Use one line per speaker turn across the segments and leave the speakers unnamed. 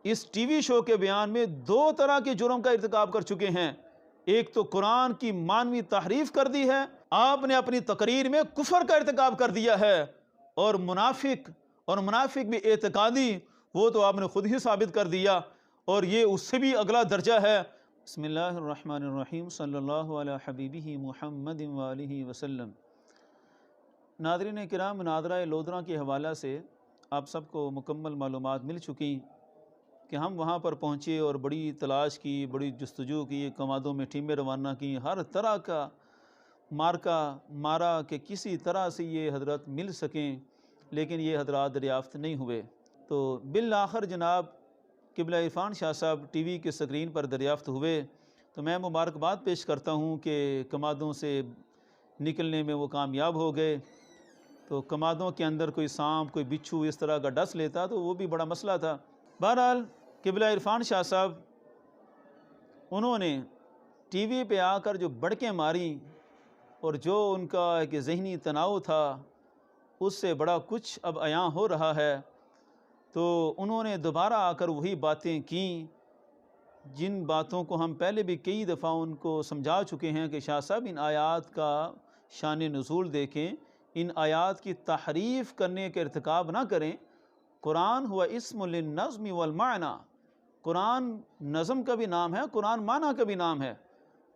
اس T V شو کے بیان میں دو طرح کے جرم کا ارتکاب کر چکے ہیں۔ ایک تو قرآن کی مانوی تحریف کر دی ہے، آپ نے اپنی تقریر میں کفر کا ارتکاب کر دیا ہے، اور منافق بھی اعتقادی، وہ تو آپ نے خود ہی ثابت کر دیا، اور یہ اس سے بھی اگلا درجہ ہے۔ بسم اللہ الرحمن الرحیم، صلی اللہ علی حبیبہ محمد وآلہ وسلم۔ ناظرین کرام، مناظرہ لودھراں کے حوالہ سے آپ سب کو مکمل معلومات مل چکی کہ ہم وہاں پر پہنچے اور بڑی تلاش کی، بڑی جستجو کی، کمادوں میں ٹیمیں روانہ کی، ہر طرح کا مارکا مارا کہ کسی طرح سے یہ حضرات مل سکیں، لیکن یہ حضرات دریافت نہیں ہوئے۔ تو بالآخر جناب قبلہ عرفان شاہ صاحب ٹی وی کے سکرین پر دریافت ہوئے، تو میں مبارکباد پیش کرتا ہوں کہ کمادوں سے نکلنے میں وہ کامیاب ہو گئے۔ تو کمادوں کے اندر کوئی سانپ، کوئی بچھو اس طرح کا ڈس لیتا تو وہ بھی بڑا مسئلہ تھا۔ بہرحال قبلہ عرفان شاہ صاحب انہوں نے ٹی وی پہ آ کر جو بڑکیں ماری، اور جو ان کا ایک ذہنی تناؤ تھا اس سے بڑا کچھ اب عیاں ہو رہا ہے۔ تو انہوں نے دوبارہ آ کر وہی باتیں کیں جن باتوں کو ہم پہلے بھی کئی دفعہ ان کو سمجھا چکے ہیں کہ شاہ صاحب ان آیات کا شان نزول دیکھیں، ان آیات کی تحریف کرنے کے ارتکاب نہ کریں۔ قرآن ہوا اسم للنظم والمعنی، قرآن نظم کا بھی نام ہے، قرآن معنی کا بھی نام ہے۔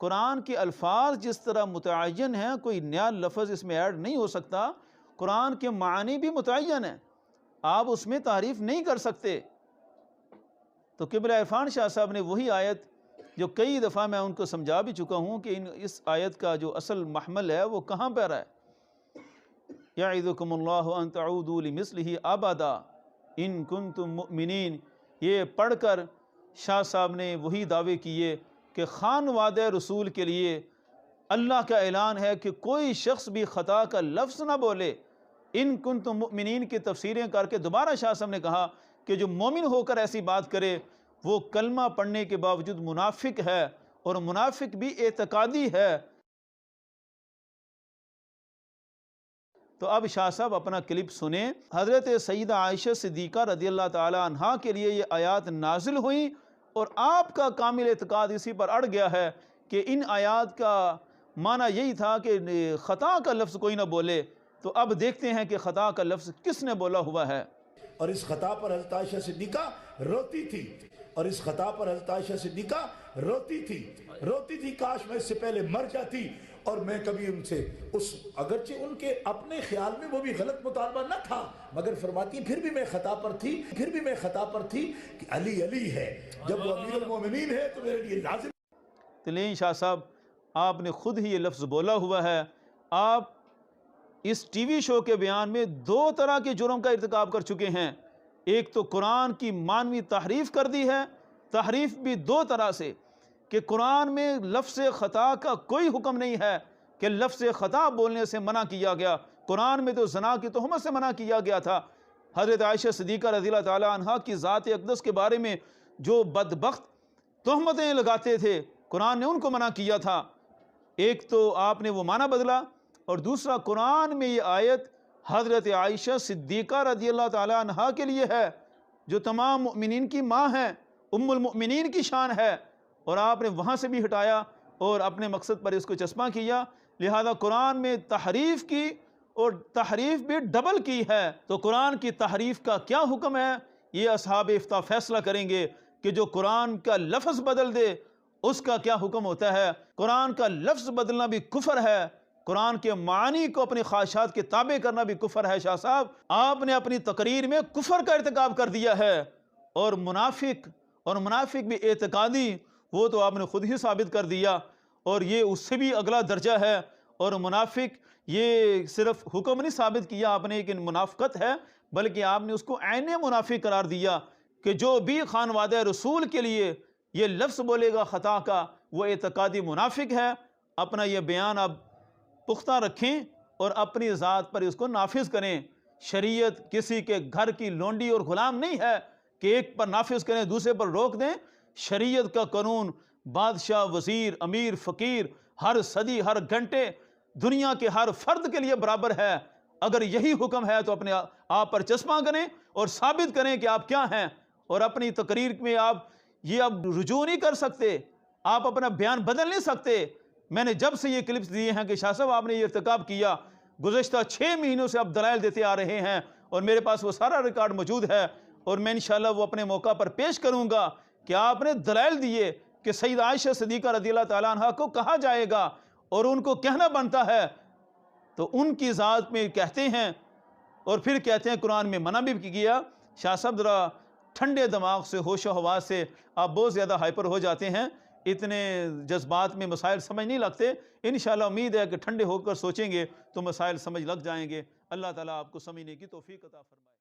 قرآن کے الفاظ جس طرح متعین ہیں، کوئی نیا لفظ اس میں ایڈ نہیں ہو سکتا، قرآن کے معنی بھی متعین ہیں، آپ اس میں تعریف نہیں کر سکتے۔ تو قبلہ عرفان شاہ صاحب نے وہی آیت جو کئی دفعہ میں ان کو سمجھا بھی چکا ہوں کہ اس آیت کا جو اصل محمل ہے وہ کہاں پر ہے، یعظکم اللہ ان تعودوا لمثلہ ابدا ان کنتم مؤمنین، یہ پڑھ کر شاہ صاحب نے وہی دعوے کیے کہ خانواد رسول کے لیے اللہ کا اعلان ہے کہ کوئی شخص بھی خطا کا لفظ نہ بولے۔ ان کنتم مؤمنین کی تفسیریں کر کے دوبارہ شاہ صاحب نے کہا کہ جو مومن ہو کر ایسی بات کرے وہ کلمہ پڑھنے کے باوجود منافق ہے، اور منافق بھی اعتقادی ہے۔ تو اب شاہ صاحب اپنا کلپ سنیں۔ حضرت سیدہ عائشہ صدیقہ رضی اللہ تعالی عنہا کے لیے یہ آیات نازل ہوئیں، اور آپ کا کامل اعتقاد اسی پر اڑ گیا ہے کہ ان آیات کا معنی یہی تھا کہ خطا کا لفظ کوئی نہ بولے۔ تو اب دیکھتے ہیں کہ خطا کا لفظ کس نے بولا ہوا ہے۔
اور اس خطا پر حضرت عائشہ صدیقہ روتی تھی، اور اس خطا پر حضرت عائشہ صدیقہ روتی تھی کاش میں اس سے پہلے مر جاتی، اور میں کبھی ان سے اگرچہ ان کے اپنے خیال میں وہ بھی غلط مطالبہ نہ تھا، مگر فرماتی پھر بھی میں خطا پر تھی کہ علی علی ہے، جب وہ امیر المومنین ہے تو میرے لیے لازم۔
تو لیں شاہ صاحب، آپ نے خود ہی یہ لفظ بولا ہوا ہے۔ آپ اس ٹی وی شو کے بیان میں دو طرح کے جرم کا ارتکاب کر چکے ہیں۔ ایک تو قرآن کی مانوی تحریف کر دی ہے، تحریف بھی دو طرح سے، کہ قرآن میں لفظ خطا کا کوئی حکم نہیں ہے کہ لفظ خطا بولنے سے منع کیا گیا۔ قرآن میں تو زنا کی تہمت سے منع کیا گیا تھا۔ حضرت عائشہ صدیقہ رضی اللہ تعالی عنہا کی ذات اقدس کے بارے میں جو بدبخت تہمتیں لگاتے تھے، قرآن نے ان کو منع کیا تھا۔ ایک تو آپ نے وہ معنی بدلا، اور دوسرا قرآن میں یہ آیت حضرت عائشہ صدیقہ رضی اللہ تعالی عنہا کے لیے ہے، جو تمام مؤمنین کی ماں ہیں، ام المؤمنین کی شان ہے، اور آپ نے وہاں سے بھی ہٹایا اور اپنے مقصد پر اس کو چسپاں کیا۔ لہذا قرآن میں تحریف کی، اور تحریف بھی ڈبل کی ہے۔ تو قرآن کی تحریف کا کیا حکم ہے، یہ اصحاب افتاء فیصلہ کریں گے کہ جو قرآن کا لفظ بدل دے اس کا کیا حکم ہوتا ہے۔ قرآن کا لفظ بدلنا بھی کفر ہے، قرآن کے معانی کو اپنی خواہشات کے تابع کرنا بھی کفر ہے۔ شاہ صاحب، آپ نے اپنی تقریر میں کفر کا ارتکاب کر دیا ہے، اور منافق بھی اعتقادی، وہ تو آپ نے خود ہی ثابت کر دیا، اور یہ اس سے بھی اگلا درجہ ہے۔ اور منافق، یہ صرف حکم نہیں ثابت کیا آپ نے کہ منافقت ہے، بلکہ آپ نے اس کو عین منافق قرار دیا کہ جو بھی خانواد رسول کے لیے یہ لفظ بولے گا خطا کا، وہ اعتقادی منافق ہے۔ اپنا یہ بیان اب پختہ رکھیں اور اپنی ذات پر اس کو نافذ کریں۔ شریعت کسی کے گھر کی لونڈی اور غلام نہیں ہے کہ ایک پر نافذ کریں دوسرے پر روک دیں۔ شریعت کا قانون بادشاہ، وزیر، امیر، فقیر، ہر صدی، ہر گھنٹے دنیا کے ہر فرد کے لیے برابر ہے۔ اگر یہی حکم ہے تو اپنے آپ پر چسپاں کریں اور ثابت کریں کہ آپ کیا ہیں، اور اپنی تقریر میں آپ یہ اب رجوع نہیں کر سکتے، آپ اپنا بیان بدل نہیں سکتے۔ میں نے جب سے یہ کلپس دیے ہیں کہ شاہ صاحب آپ نے یہ ارتکاب کیا، گزشتہ 6 مہینوں سے آپ دلائل دیتے آ رہے ہیں، اور میرے پاس وہ سارا ریکارڈ موجود ہے، اور میں انشاءاللہ وہ اپنے موقع پر پیش کروں گا کہ آپ نے دلائل دیے کہ سید عائشہ صدیقہ رضی اللہ تعالیٰ عنہ کو کہا جائے گا، اور ان کو کہنا بنتا ہے، تو ان کی ذات میں کہتے ہیں، اور پھر کہتے ہیں قرآن میں منع بھی کیا۔ شاہ صاحب ذرا ٹھنڈے دماغ سے، ہوش و حواس سے، آپ بہت زیادہ ہائپر ہو جاتے ہیں، اتنے جذبات میں مسائل سمجھ نہیں لگتے۔ انشاءاللہ امید ہے کہ ٹھنڈے ہو کر سوچیں گے تو مسائل سمجھ لگ جائیں گے۔ اللہ تعالیٰ آپ کو سمجھنے کی توفیق عطا فرمائے۔